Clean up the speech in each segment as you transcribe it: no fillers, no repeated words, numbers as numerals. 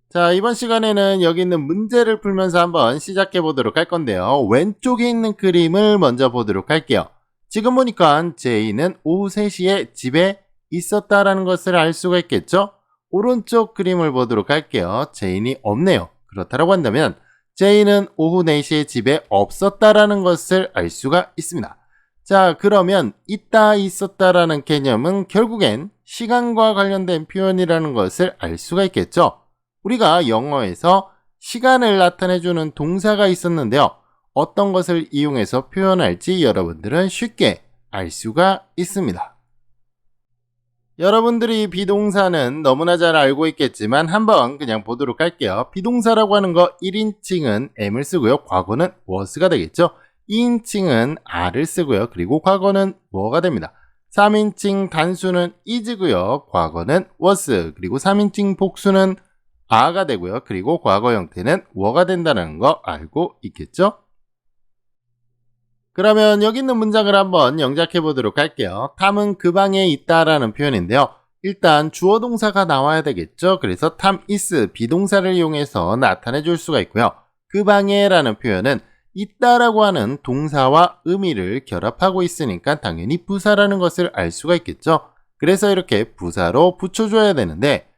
자, 이번 시간에는 여기 있는 문제를 풀면서 한번 시작해 보도록 할 건데요. 왼쪽에 있는 그림을 먼저 보도록 할게요. 지금 보니까 제이는 오후 3시에 집에 있었다라는 것을 알 수가 있겠죠? 오른쪽 그림을 보도록 할게요. 제인이 없네요. 그렇다고 한다면 제이는 오후 4시에 집에 없었다라는 것을 알 수가 있습니다. 자, 그러면 있다, 있었다라는 개념은 결국엔 시간과 관련된 표현이라는 것을 알 수가 있겠죠? 우리가 영어에서 시간을 나타내주는 동사가 있었는데요. 어떤 것을 이용해서 표현할지 여러분들은 쉽게 알 수가 있습니다. 여러분들이 비동사는 너무나 잘 알고 있겠지만 한번 그냥 보도록 할게요. 비동사라고 하는 거 1인칭은 M을 쓰고요. 과거는 was가 되겠죠. 2인칭은 R을 쓰고요. 그리고 과거는 were가 됩니다. 3인칭 단수는 is고요. 과거는 was. 그리고 3인칭 복수는 are가 되고요. 그리고 과거 형태는 were가 된다는 거 알고 있겠죠? 그러면 여기 있는 문장을 한번 영작해 보도록 할게요. 탐은 그 방에 있다라는 표현인데요. 일단 주어 동사가 나와야 되겠죠. 그래서 탐 is 비동사를 이용해서 나타내 줄 수가 있고요. 그 방에 라는 표현은 있다라고 하는 동사와 의미를 결합하고 있으니까 당연히 부사라는 것을 알 수가 있겠죠. 그래서 이렇게 부사로 붙여줘야 되는데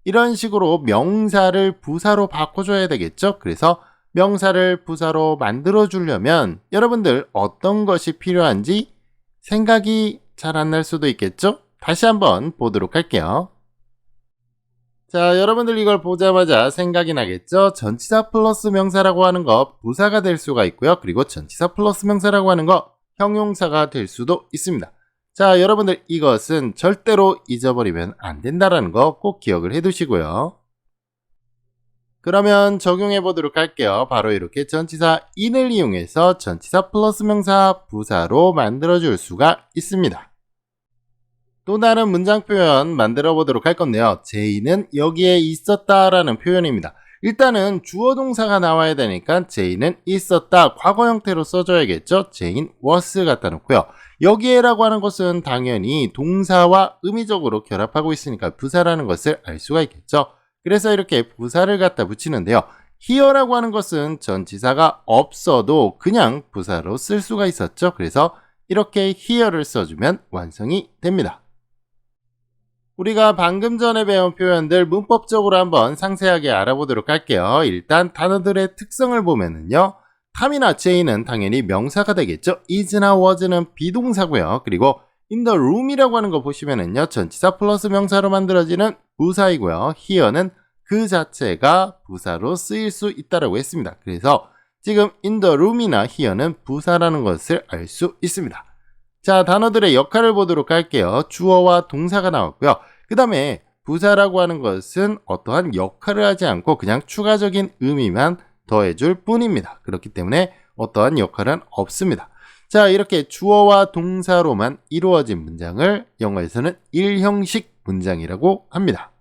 이런 식으로 명사를 부사로 바꿔줘야 되겠죠. 그래서 명사를 부사로 만들어 주려면 여러분들 어떤 것이 필요한지 생각이 잘 안 날 수도 있겠죠? 다시 한번 보도록 할게요. 자, 여러분들 이걸 보자마자 생각이 나겠죠? 전치사 플러스 명사라고 하는 거 부사가 될 수가 있고요. 그리고 전치사 플러스 명사라고 하는 거 형용사가 될 수도 있습니다. 자, 여러분들 이것은 절대로 잊어버리면 안 된다는 거 꼭 기억을 해 두시고요. 그러면 적용해 보도록 할게요. 바로 이렇게 전치사 in을 이용해서 전치사 플러스 명사 부사로 만들어 줄 수가 있습니다. 또 다른 문장 표현 만들어 보도록 할 건데요. 제이는 여기에 있었다라는 표현입니다. 일단은 주어 동사가 나와야 되니까 제이는 있었다 과거 형태로 써줘야겠죠. 제인 was 갖다 놓고요. 여기에라고 하는 것은 당연히 동사와 의미적으로 결합하고 있으니까 부사라는 것을 알 수가 있겠죠. 그래서 이렇게 부사를 갖다 붙이는데요. here라고 하는 것은 전치사가 없어도 그냥 부사로 쓸 수가 있었죠. 그래서 이렇게 here를 써주면 완성이 됩니다. 우리가 방금 전에 배운 표현들 문법적으로 한번 상세하게 알아보도록 할게요. 일단 단어들의 특성을 보면은요. 탐이나 제이는 당연히 명사가 되겠죠. is나 was는 비동사고요. 그리고 in the room이라고 하는 거 보시면은요. 전치사 플러스 명사로 만들어지는 부사이고요. here는 그 자체가 부사로 쓰일 수 있다고 했습니다. 그래서 지금 in the room이나 here는 부사라는 것을 알 수 있습니다. 자, 단어들의 역할을 보도록 할게요. 주어와 동사가 나왔고요. 그 다음에 부사라고 하는 것은 어떠한 역할을 하지 않고 그냥 추가적인 의미만 더해줄 뿐입니다. 그렇기 때문에 어떠한 역할은 없습니다. 자, 이렇게 주어와 동사로만 이루어진 문장을 영어에서는 일형식 문장이라고 합니다.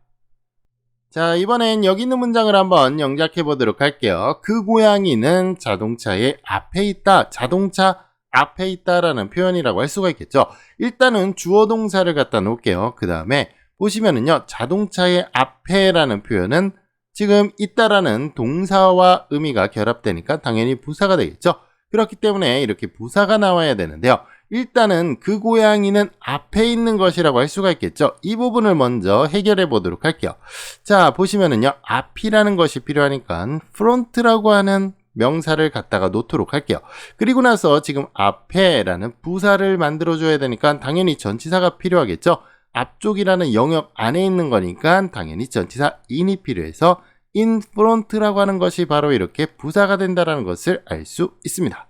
자, 이번엔 여기 있는 문장을 한번 영작해 보도록 할게요. 그 고양이는 자동차의 앞에 있다. 자동차 앞에 있다라는 표현이라고 할 수가 있겠죠. 일단은 주어 동사를 갖다 놓을게요. 그 다음에 보시면은요. 자동차의 앞에라는 표현은 지금 있다라는 동사와 의미가 결합되니까 당연히 부사가 되겠죠. 그렇기 때문에 이렇게 부사가 나와야 되는데요. 일단은 그 고양이는 앞에 있는 것이라고 할 수가 있겠죠. 이 부분을 먼저 해결해 보도록 할게요. 자, 보시면은요. 앞이라는 것이 필요하니까 front라고 하는 명사를 갖다가 놓도록 할게요. 그리고 나서 지금 앞에라는 부사를 만들어줘야 되니까 당연히 전치사가 필요하겠죠. 앞쪽이라는 영역 안에 있는 거니까 당연히 전치사 in이 필요해서 in front라고 하는 것이 바로 이렇게 부사가 된다는 것을 알 수 있습니다.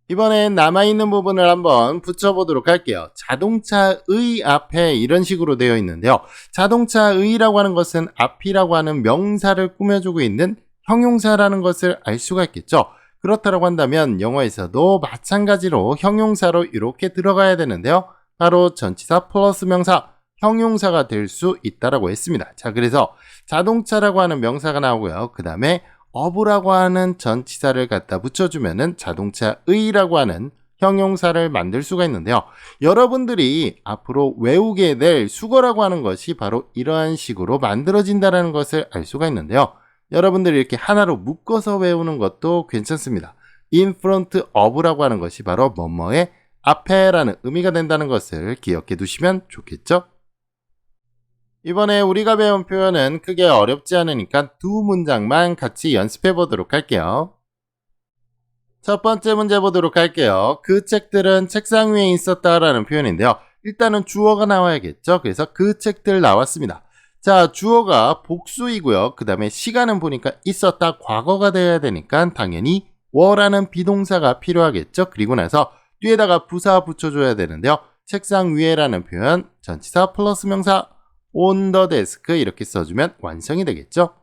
이번엔 남아있는 부분을 한번 붙여보도록 할게요. 자동차의 앞에 이런 식으로 되어 있는데요. 자동차의라고 하는 것은 앞이라고 하는 명사를 꾸며주고 있는 형용사라는 것을 알 수가 있겠죠. 그렇다고 한다면 영어에서도 마찬가지로 형용사로 이렇게 들어가야 되는데요. 바로 전치사 플러스 명사, 형용사가 될 수 있다고 했습니다. 자, 그래서 자동차라고 하는 명사가 나오고요. 그 다음에 of라고 하는 전치사를 갖다 붙여주면은 자동차의라고 하는 형용사를 만들 수가 있는데요. 여러분들이 앞으로 외우게 될 수거라고 하는 것이 바로 이러한 식으로 만들어진다는 것을 알 수가 있는데요. 여러분들이 이렇게 하나로 묶어서 외우는 것도 괜찮습니다. in front of라고 하는 것이 바로 뭐뭐의 앞에라는 의미가 된다는 것을 기억해 두시면 좋겠죠? 이번에 우리가 배운 표현은 크게 어렵지 않으니까 두 문장만 같이 연습해 보도록 할게요. 첫 번째 문제 보도록 할게요. 그 책들은 책상 위에 있었다라는 표현인데요. 일단은 주어가 나와야겠죠. 그래서 그 책들 나왔습니다. 자, 주어가 복수이고요. 그 다음에 시간은 보니까 있었다 과거가 돼야 되니까 당연히 were라는 비동사가 필요하겠죠. 그리고 나서 뒤에다가 부사 붙여줘야 되는데요. 책상 위에라는 표현, 전치사 플러스 명사 on the desk 이렇게 써주면 완성이 되겠죠.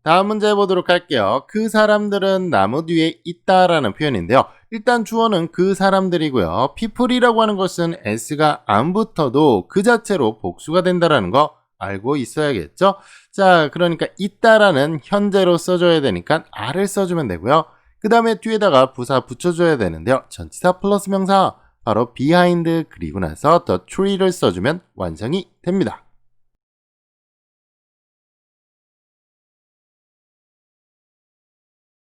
다음 문제 보도록 할게요. 그 사람들은 나무 뒤에 있다라는 표현인데요. 일단 주어는 그 사람들이고요. people이라고 하는 것은 s가 안 붙어도 그 자체로 복수가 된다라는 거 알고 있어야겠죠. 자, 그러니까 있다라는 현재로 써줘야 되니까 a를 써주면 되고요. 그 다음에 뒤에다가 부사 붙여줘야 되는데요. 전치사 플러스 명사 바로 behind 그리고 나서 the tree를 써주면 완성이 됩니다.